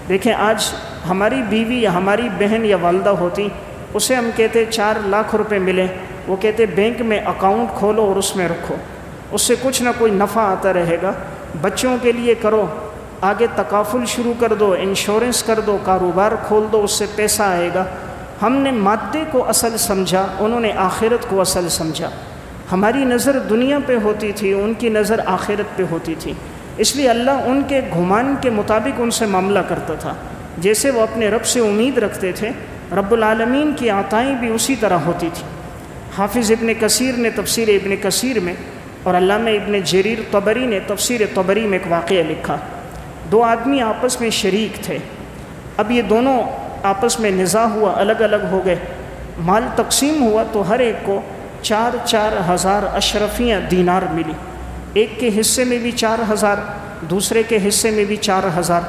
دیکھیں آج ہماری بیوی یا ہماری بہن یا والدہ ہوتی، اسے ہم کہتے 4 لاکھ روپے ملے، وہ کہتے بینک میں اکاؤنٹ کھولو اور اس میں رکھو، اس سے کچھ نہ کوئی نفع آتا رہے گا، بچوں کے لیے کرو، آگے تکافل شروع کر دو، انشورنس کر دو، کاروبار کھول دو، اس سے پیسہ آئے گا۔ ہم نے مادے کو اصل سمجھا، انہوں نے آخرت کو اصل سمجھا۔ ہماری نظر دنیا پہ ہوتی تھی، ان کی نظر آخرت پہ ہوتی تھی، اس لیے اللہ ان کے گمان کے مطابق ان سے معاملہ کرتا تھا۔ جیسے وہ اپنے رب سے امید رکھتے تھے، رب العالمین کی عطائیں بھی اسی طرح ہوتی تھی۔ حافظ ابن کثیر نے تفسیر ابن کثیر میں اور علامہ ابن جریر طبری نے تفسیر طبری میں ایک واقعہ لکھا۔ دو آدمی آپس میں شریک تھے، اب یہ دونوں آپس میں نزاع ہوا، الگ الگ ہو گئے، مال تقسیم ہوا تو ہر ایک کو 4,000 اشرفیاں دینار ملی، ایک کے حصے میں بھی 4,000، دوسرے کے حصے میں بھی 4,000۔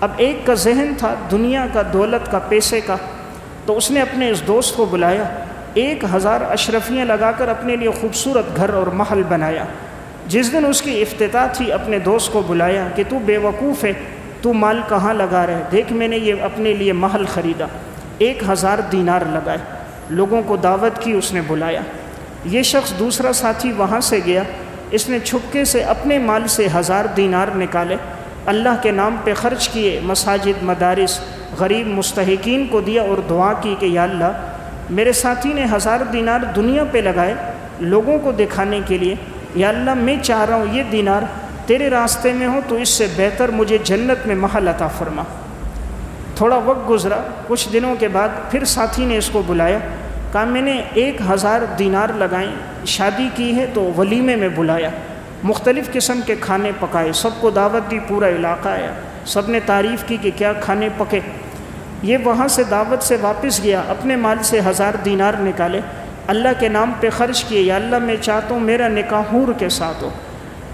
اب ایک کا ذہن تھا دنیا کا، دولت کا، پیسے کا، تو اس نے اپنے اس دوست کو بلایا، 1,000 اشرفیاں لگا کر اپنے لیے خوبصورت گھر اور محل بنایا۔ جس دن اس کی افتتاح تھی اپنے دوست کو بلایا کہ تو بے وقوف ہے، تو مال کہاں لگا رہے، دیکھ میں نے یہ اپنے لیے محل خریدا، 1,000 دینار لگائے، لوگوں کو دعوت کی، اس نے بلایا۔ یہ شخص دوسرا ساتھی وہاں سے گیا، اس نے چھپکے سے اپنے مال سے 1,000 دینار نکالے، اللہ کے نام پہ خرچ کیے، مساجد، مدارس، غریب مستحقین کو دیا اور دعا کی کہ یا اللہ میرے ساتھی نے 1,000 دینار دنیا پہ لگائے لوگوں کو دکھانے کے لیے، یا اللہ میں چاہ رہا ہوں یہ دینار تیرے راستے میں ہو تو اس سے بہتر مجھے جنت میں محل عطا فرما۔ تھوڑا وقت گزرا، کچھ دنوں کے بعد پھر ساتھی نے اس کو بلایا، کہا میں نے 1,000 دینار لگائیں، شادی کی ہے تو ولیمے میں بلایا، مختلف قسم کے کھانے پکائے، سب کو دعوت دی، پورا علاقہ آیا، سب نے تعریف کی کہ کیا کھانے پکے۔ یہ وہاں سے دعوت سے واپس گیا، اپنے مال سے 1,000 دینار نکالے، اللہ کے نام پہ خرچ کیے، یا اللہ میں چاہتا ہوں میرا نکاح حور کے ساتھ ہو،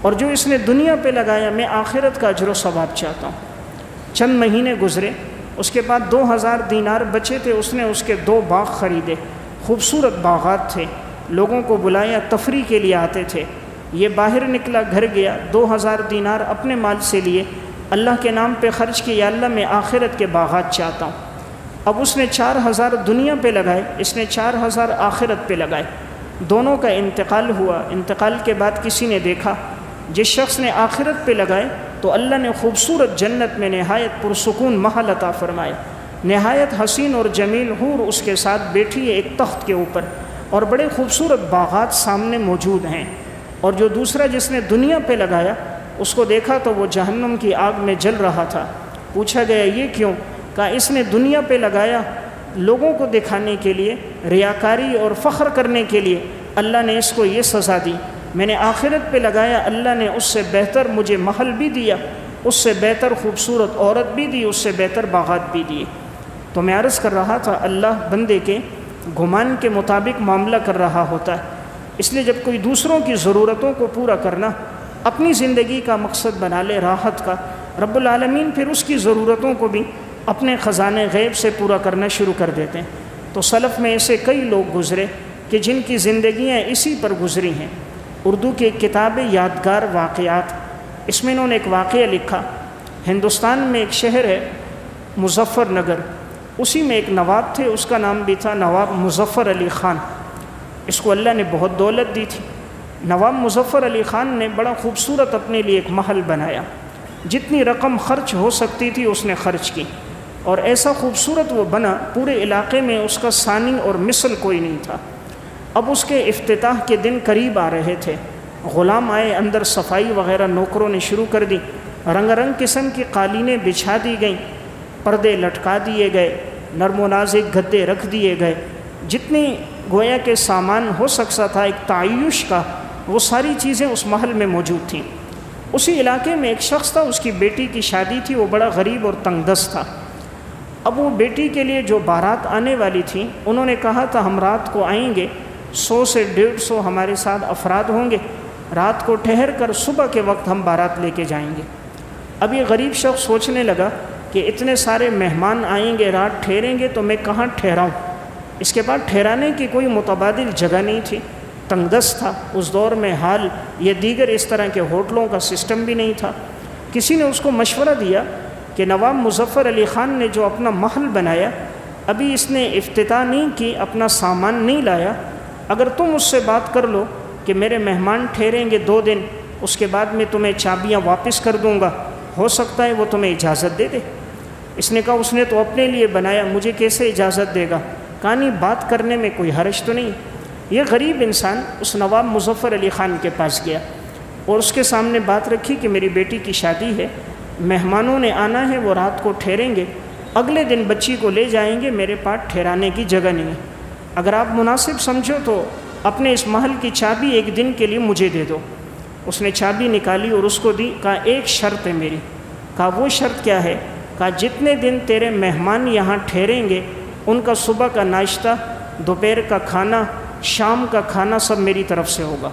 اور جو اس نے دنیا پہ لگایا میں آخرت کا اجر و ثواب چاہتا ہوں۔ چند مہینے گزرے، اس کے بعد 2,000 دینار بچے تھے، اس نے اس کے 2 باغ خریدے، خوبصورت باغات تھے، لوگوں کو بلایا، تفریح کے لیے آتے تھے۔ یہ باہر نکلا، گھر گیا، 2,000 دینار اپنے مال سے لیے، اللہ کے نام پہ خرچ کیے، یا اللہ میں آخرت کے باغات چاہتا ہوں۔ اب اس نے 4,000 دنیا پہ لگائے، اس نے 4,000 آخرت پہ لگائے، دونوں کا انتقال ہوا۔ انتقال کے بعد کسی نے دیکھا جس شخص نے آخرت پہ لگائے تو اللہ نے خوبصورت جنت میں نہایت پرسکون محل عطا فرمایا، نہایت حسین اور جمیل حور اس کے ساتھ بیٹھی ہے ایک تخت کے اوپر، اور بڑے خوبصورت باغات سامنے موجود ہیں۔ اور جو دوسرا جس نے دنیا پہ لگایا، اس کو دیکھا تو وہ جہنم کی آگ میں جل رہا تھا۔ پوچھا گیا یہ کیوں؟ کہا اس نے دنیا پہ لگایا لوگوں کو دکھانے کے لیے، ریاکاری اور فخر کرنے کے لیے، اللہ نے اس کو یہ سزا دی۔ میں نے آخرت پہ لگایا، اللہ نے اس سے بہتر مجھے محل بھی دیا، اس سے بہتر خوبصورت عورت بھی دی، اس سے بہتر باغات بھی دیے۔ تو میں عرض کر رہا تھا اللہ بندے کے گمان کے مطابق معاملہ کر رہا ہوتا ہے، اس لیے جب کوئی دوسروں کی ضرورتوں کو پورا کرنا اپنی زندگی کا مقصد بنا لے، راحت کا، رب العالمین پھر اس کی ضرورتوں کو بھی اپنے خزانے غیب سے پورا کرنا شروع کر دیتے ہیں۔ تو سلف میں ایسے کئی لوگ گزرے کہ جن کی زندگیاں اسی پر گزری ہیں۔ اردو کی ایک کتاب یادگار واقعات، اس میں انہوں نے ایک واقعہ لکھا۔ ہندوستان میں ایک شہر ہے مظفر نگر، اسی میں ایک نواب تھے، اس کا نام بھی تھا نواب مظفر علی خان۔ اس کو اللہ نے بہت دولت دی تھی۔ نواب مظفر علی خان نے بڑا خوبصورت اپنے لیے ایک محل بنایا، جتنی رقم خرچ ہو سکتی تھی اس نے خرچ کی، اور ایسا خوبصورت وہ بنا پورے علاقے میں اس کا ثانی اور مثل کوئی نہیں تھا۔ اب اس کے افتتاح کے دن قریب آ رہے تھے، غلام آئے، اندر صفائی وغیرہ نوکروں نے شروع کر دی، رنگ رنگ قسم کی قالینیں بچھا دی گئیں، پردے لٹکا دیے گئے، نرم و نازک گدے رکھ دیے گئے، جتنی گویا کے سامان ہو سکتا تھا ایک تعیش کا، وہ ساری چیزیں اس محل میں موجود تھیں۔ اسی علاقے میں ایک شخص تھا، اس کی بیٹی کی شادی تھی، وہ بڑا غریب اور تنگ دست تھا۔ اب وہ بیٹی کے لیے جو بارات آنے والی تھی، انہوں نے کہا تھا ہم رات کو آئیں گے، 100 سے 150 ہمارے ساتھ افراد ہوں گے، رات کو ٹھہر کر صبح کے وقت ہم بارات لے کے جائیں گے۔ اب یہ غریب شخص سوچنے لگا کہ اتنے سارے مہمان آئیں گے، رات ٹھہریں گے تو میں کہاں ٹھہراؤں؟ اس کے بعد ٹھہرانے کی کوئی متبادل جگہ نہیں تھی، تنگ دست تھا، اس دور میں حال یا دیگر اس طرح کے ہوٹلوں کا سسٹم بھی نہیں تھا۔ کسی نے اس کو مشورہ دیا کہ نواب مظفر علی خان نے جو اپنا محل بنایا، ابھی اس نے افتتاح نہیں کی، اپنا سامان نہیں لایا، اگر تم اس سے بات کر لو کہ میرے مہمان ٹھہریں گے 2 دن، اس کے بعد میں تمہیں چابیاں واپس کر دوں گا، ہو سکتا ہے وہ تمہیں اجازت دے دے۔ اس نے کہا اس نے تو اپنے لیے بنایا، مجھے کیسے اجازت دے گا؟ کہا نہیں، بات کرنے میں کوئی حرج تو نہیں۔ یہ غریب انسان اس نواب مظفر علی خان کے پاس گیا اور اس کے سامنے بات رکھی کہ میری بیٹی کی شادی ہے، مہمانوں نے آنا ہے، وہ رات کو ٹھہریں گے، اگلے دن بچی کو لے جائیں گے، میرے پاس ٹھہرانے کی جگہ نہیں ہے، اگر آپ مناسب سمجھو تو اپنے اس محل کی چابی ایک دن کے لیے مجھے دے دو۔ اس نے چابی نکالی اور اس کو دی، کہا ایک شرط ہے میری۔ کہا وہ شرط کیا ہے؟ کہا جتنے دن تیرے مہمان یہاں ٹھہریں گے ان کا صبح کا ناشتہ، دوپہر کا کھانا، شام کا کھانا سب میری طرف سے ہوگا۔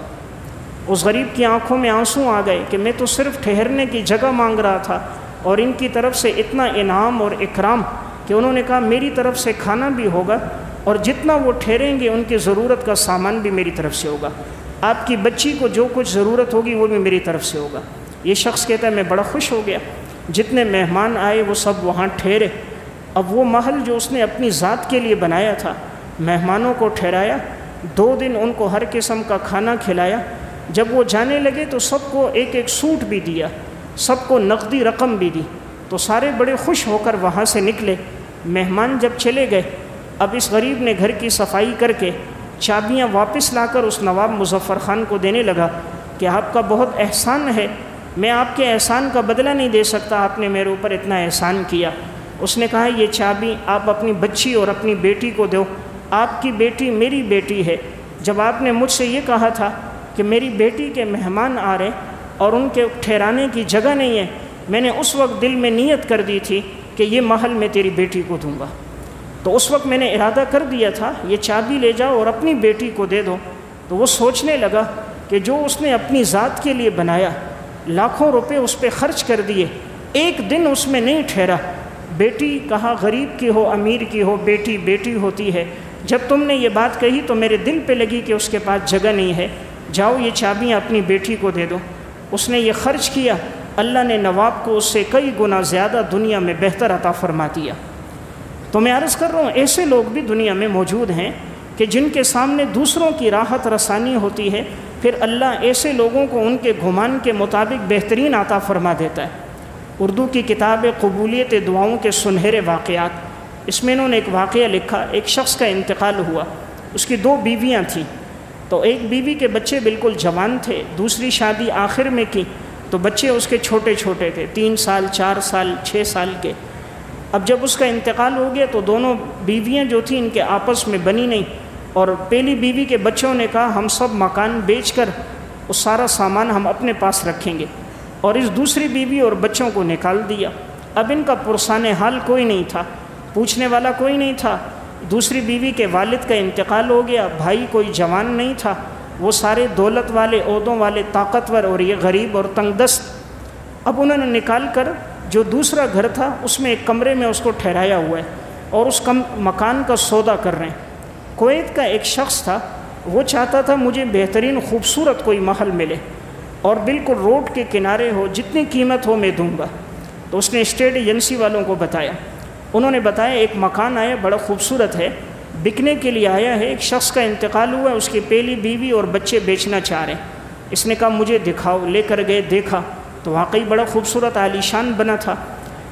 اس غریب کی آنکھوں میں آنسو آ گئے کہ میں تو صرف ٹھہرنے کی جگہ مانگ رہا تھا اور ان کی طرف سے اتنا انعام اور اکرام کہ انہوں نے کہا میری طرف سے کھانا بھی ہوگا اور جتنا وہ ٹھہریں گے ان کی ضرورت کا سامان بھی میری طرف سے ہوگا، آپ کی بچی کو جو کچھ ضرورت ہوگی وہ بھی میری طرف سے ہوگا۔ یہ شخص کہتا ہے میں بڑا خوش ہو گیا، جتنے مہمان آئے وہ سب وہاں ٹھہرے۔ اب وہ محل جو اس نے اپنی ذات کے لیے بنایا تھا، مہمانوں کو ٹھہرایا، 2 دن ان کو ہر قسم کا کھانا کھلایا۔ جب وہ جانے لگے تو سب کو ایک ایک سوٹ بھی دیا، سب کو نقدی رقم بھی دی، تو سارے بڑے خوش ہو کر وہاں سے نکلے۔ مہمان جب چلے گئے، اب اس غریب نے گھر کی صفائی کر کے چابیاں واپس لا کر اس نواب مظفر خان کو دینے لگا کہ آپ کا بہت احسان ہے، میں آپ کے احسان کا بدلہ نہیں دے سکتا، آپ نے میرے اوپر اتنا احسان کیا۔ اس نے کہا یہ چابی آپ اپنی بچی اور اپنی بیٹی کو دو، آپ کی بیٹی میری بیٹی ہے۔ جب آپ نے مجھ سے یہ کہا تھا کہ میری بیٹی کے مہمان آ رہے اور ان کے ٹھہرانے کی جگہ نہیں ہے، میں نے اس وقت دل میں نیت کر دی تھی کہ یہ محل میں تیری بیٹی کو دوں گا، تو اس وقت میں نے ارادہ کر دیا تھا یہ چابی لے جاؤ اور اپنی بیٹی کو دے دو۔ تو وہ سوچنے لگا کہ جو اس نے اپنی ذات کے لیے بنایا، لاکھوں روپے اس پہ خرچ کر دیے، ایک دن اس میں نہیں ٹھہرا۔ بیٹی کہا غریب کی ہو امیر کی ہو، بیٹی بیٹی ہوتی ہے۔ جب تم نے یہ بات کہی تو میرے دل پہ لگی کہ اس کے پاس جگہ نہیں ہے، جاؤ یہ چابیاں اپنی بیٹی کو دے دو۔ اس نے یہ خرچ کیا، اللہ نے نواب کو اس سے کئی گنا زیادہ دنیا میں بہتر عطا فرما دیا۔ تو میں عرض کر رہا ہوں ایسے لوگ بھی دنیا میں موجود ہیں کہ جن کے سامنے دوسروں کی راحت رسانی ہوتی ہے، پھر اللہ ایسے لوگوں کو ان کے گمان کے مطابق بہترین عطا فرما دیتا ہے۔ اردو کی کتاب قبولیت دعاؤں کے سنہرے واقعات، اس میں انہوں نے ایک واقعہ لکھا، ایک شخص کا انتقال ہوا، اس کی 2 بیویاں تھیں، تو ایک بیوی کے بچے بالکل جوان تھے، دوسری شادی آخر میں کی تو بچے اس کے چھوٹے چھوٹے تھے، 3 سال 4 سال 6 سال کے۔ اب جب اس کا انتقال ہو گیا تو دونوں بیویاں جو تھیں ان کے آپس میں بنی نہیں، اور پہلی بیوی کے بچوں نے کہا ہم سب مکان بیچ کر اس سارا سامان ہم اپنے پاس رکھیں گے، اور اس دوسری بیوی اور بچوں کو نکال دیا۔ اب ان کا پرسان حال کوئی نہیں تھا، پوچھنے والا کوئی نہیں تھا۔ دوسری بیوی کے والد کا انتقال ہو گیا، بھائی کوئی جوان نہیں تھا، وہ سارے دولت والے، عہدوں والے، طاقتور، اور یہ غریب اور تنگ دست۔ اب انہوں نے نکال کر جو دوسرا گھر تھا اس میں ایک کمرے میں اس کو ٹھہرایا ہوا ہے اور اس مکان کا سودا کر رہے ہیں۔ کویت کا ایک شخص تھا، وہ چاہتا تھا مجھے بہترین خوبصورت کوئی محل ملے اور بالکل روڈ کے کنارے ہو، جتنی قیمت ہو میں دوں گا۔ تو اس نے اسٹیٹ ایجنسی والوں کو بتایا، انہوں نے بتایا ایک مکان آیا بڑا خوبصورت ہے، بکنے کے لیے آیا ہے، ایک شخص کا انتقال ہوا ہے، اس کی پہلی بیوی اور بچے بیچنا چاہ رہے ہیں۔ اس نے کہا مجھے دکھاؤ، لے کر گئے، دیکھا تو واقعی بڑا خوبصورت عالیشان بنا تھا،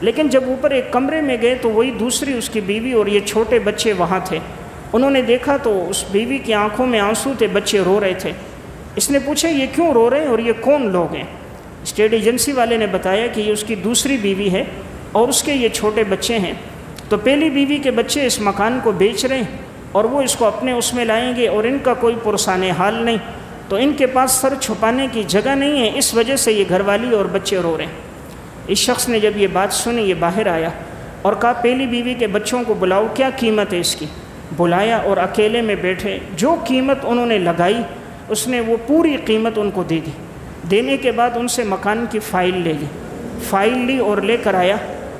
لیکن جب اوپر ایک کمرے میں گئے تو وہی دوسری اس کی بیوی اور یہ چھوٹے بچے وہاں تھے۔ انہوں نے دیکھا تو اس بیوی کی آنکھوں میں آنسو تھے، بچے رو رہے تھے۔ اس نے پوچھا یہ کیوں رو رہے ہیں اور یہ کون لوگ ہیں؟ اسٹیٹ ایجنسی والے نے بتایا کہ یہ اس کی دوسری بیوی ہے اور اس کے یہ چھوٹے بچے ہیں۔ تو پہلی بیوی کے بچے اس مکان کو بیچ رہے ہیں اور وہ اس کو اپنے اس میں لائیں گے، اور ان کا کوئی پرسان حال نہیں، تو ان کے پاس سر چھپانے کی جگہ نہیں ہے، اس وجہ سے یہ گھر والی اور بچے رو رہے ہیں۔ اس شخص نے جب یہ بات سنی، یہ باہر آیا اور کہا پہلی بیوی کے بچوں کو بلاؤ، کیا قیمت ہے اس کی؟ بلایا اور اکیلے میں بیٹھے، جو قیمت انہوں نے لگائی اس نے وہ پوری قیمت ان کو دے دی۔ دینے کے بعد ان سے مکان کی فائل لے لی، فائل لی اور لے کر آیا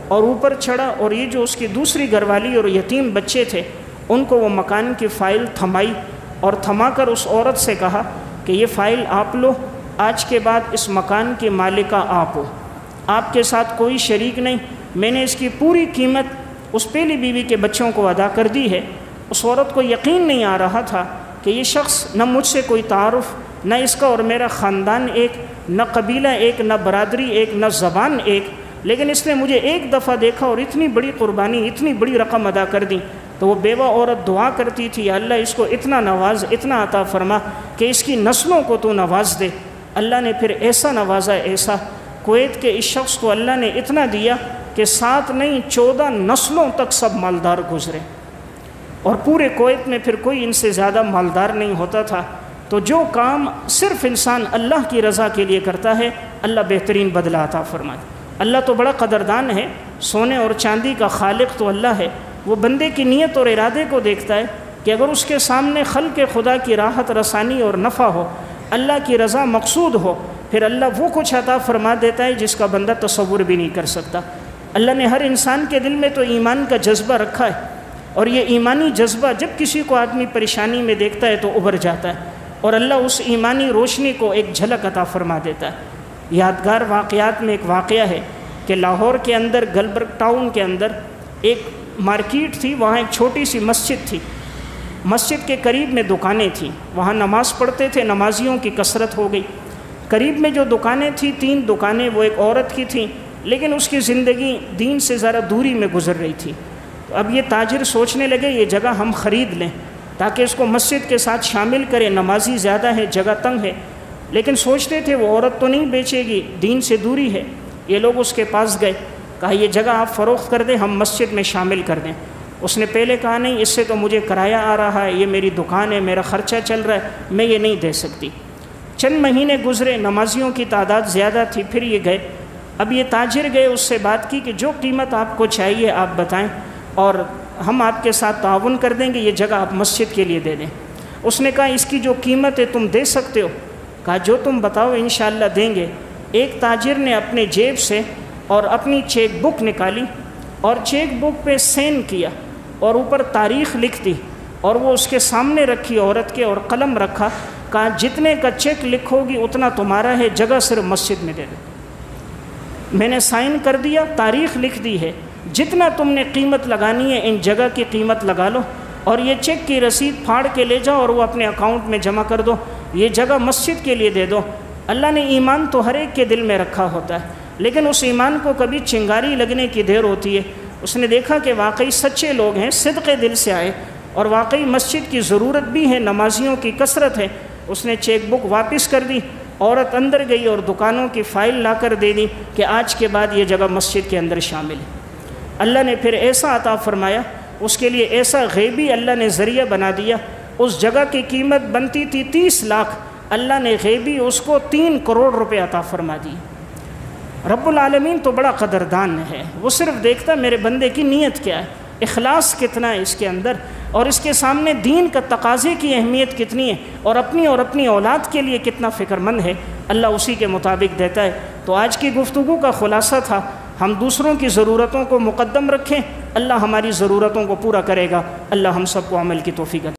اور اوپر چڑھا، اور یہ جو اس کی دوسری گھر والی اور یتیم بچے تھے ان کو وہ مکان کی فائل تھمائی، اور تھما کر اس عورت سے کہا کہ یہ فائل آپ لو، آج کے بعد اس مکان کی مالکہ آپ ہو، آپ کے ساتھ کوئی شریک نہیں، میں نے اس کی پوری قیمت اس پہلی بیوی کے بچوں کو ادا کر دی ہے۔ اس عورت کو یقین نہیں آ رہا تھا کہ یہ شخص نہ مجھ سے کوئی تعارف، نہ اس کا اور میرا خاندان ایک، نہ قبیلہ ایک، نہ برادری ایک، نہ زبان ایک، لیکن اس نے مجھے ایک دفعہ دیکھا اور اتنی بڑی قربانی، اتنی بڑی رقم ادا کر دی۔ تو وہ بیوہ عورت دعا کرتی تھی، یا اللہ اس کو اتنا نواز، اتنا عطا فرما کہ اس کی نسلوں کو تو نواز دے۔ اللہ نے پھر ایسا نوازا، ایسا کویت کے اس شخص کو اللہ نے اتنا دیا کہ 7 نہیں 14 نسلوں تک سب مالدار گزرے، اور پورے کویت میں پھر کوئی ان سے زیادہ مالدار نہیں ہوتا تھا۔ تو جو کام صرف انسان اللہ کی رضا کے لیے کرتا ہے، اللہ بہترین بدلہ عطا فرمائے۔ اللہ تو بڑا قدردان ہے، سونے اور چاندی کا خالق تو اللہ ہے، وہ بندے کی نیت اور ارادے کو دیکھتا ہے کہ اگر اس کے سامنے خلق خدا کی راحت رسانی اور نفع ہو، اللہ کی رضا مقصود ہو، پھر اللہ وہ کچھ عطا فرما دیتا ہے جس کا بندہ تصور بھی نہیں کر سکتا۔ اللہ نے ہر انسان کے دل میں تو ایمان کا جذبہ رکھا ہے، اور یہ ایمانی جذبہ جب کسی کو آدمی پریشانی میں دیکھتا ہے تو ابھر جاتا ہے، اور اللہ اس ایمانی روشنی کو ایک جھلک عطا فرما دیتا ہے۔ یادگار واقعات میں ایک واقعہ ہے کہ لاہور کے اندر گلبرگ ٹاؤن کے اندر ایک مارکیٹ تھی، وہاں ایک چھوٹی سی مسجد تھی، مسجد کے قریب میں دکانیں تھیں، وہاں نماز پڑھتے تھے، نمازیوں کی کثرت ہو گئی۔ قریب میں جو دکانیں تھیں 3 دکانیں وہ ایک عورت کی تھیں، لیکن اس کی زندگی دین سے ذرا دوری میں گزر رہی تھی۔ تو اب یہ تاجر سوچنے لگے یہ جگہ ہم خرید لیں تاکہ اس کو مسجد کے ساتھ شامل کریں، نمازی زیادہ ہے، جگہ تنگ ہے، لیکن سوچتے تھے وہ عورت تو نہیں بیچے گی، دین سے دوری ہے۔ یہ لوگ اس کے پاس گئے، کہا یہ جگہ آپ فروخت کر دیں، ہم مسجد میں شامل کر دیں۔ اس نے پہلے کہا نہیں، اس سے تو مجھے کرایہ آ رہا ہے، یہ میری دکان ہے، میرا خرچہ چل رہا ہے، میں یہ نہیں دے سکتی۔ چند مہینے گزرے، نمازیوں کی تعداد زیادہ تھی، پھر یہ گئے۔ اب یہ تاجر گئے، اس سے بات کی کہ جو قیمت آپ کو چاہیے آپ بتائیں اور ہم آپ کے ساتھ تعاون کر دیں گے، یہ جگہ آپ مسجد کے لیے دے دیں۔ اس نے کہا اس کی جو قیمت ہے تم دے سکتے ہو؟ کہا جو تم بتاؤ انشاءاللہ دیں گے۔ ایک تاجر نے اپنے جیب سے اور اپنی چیک بک نکالی اور چیک بک پہ سین کیا اور اوپر تاریخ لکھ دی، اور وہ اس کے سامنے رکھی عورت کے، اور قلم رکھا، کہا جتنے کا چیک لکھو گی اتنا تمہارا ہے، جگہ صرف مسجد میں دے دو۔ میں نے سائن کر دیا، تاریخ لکھ دی ہے، جتنا تم نے قیمت لگانی ہے ان جگہ کی قیمت لگا لو، اور یہ چیک کی رسید پھاڑ کے لے جاؤ اور وہ اپنے اکاؤنٹ میں جمع کر دو، یہ جگہ مسجد کے لیے دے دو۔ اللہ نے ایمان تو ہر ایک کے دل میں رکھا ہوتا ہے، لیکن اس ایمان کو کبھی چنگاری لگنے کی دیر ہوتی ہے۔ اس نے دیکھا کہ واقعی سچے لوگ ہیں، صدق دل سے آئے، اور واقعی مسجد کی ضرورت بھی ہے، نمازیوں کی کثرت ہے۔ اس نے چیک بک واپس کر دی، عورت اندر گئی اور دکانوں کی فائل لا کر دے دی کہ آج کے بعد یہ جگہ مسجد کے اندر شامل ہے۔ اللہ نے پھر ایسا عطا فرمایا، اس کے لیے ایسا غیبی اللہ نے ذریعہ بنا دیا۔ اس جگہ کی قیمت بنتی تھی 30 لاکھ، اللہ نے غیبی اس کو 3 کروڑ روپے عطا فرما دی۔ رب العالمین تو بڑا قدردان ہے، وہ صرف دیکھتا میرے بندے کی نیت کیا ہے، اخلاص کتنا ہے اس کے اندر، اور اس کے سامنے دین کا تقاضے کی اہمیت کتنی ہے، اور اپنی اولاد کے لیے کتنا فکر مند ہے، اللہ اسی کے مطابق دیتا ہے۔ تو آج کی گفتگو کا خلاصہ تھا ہم دوسروں کی ضرورتوں کو مقدم رکھیں، اللہ ہماری ضرورتوں کو پورا کرے گا۔ اللہ ہم سب کو عمل کی توفیق عطا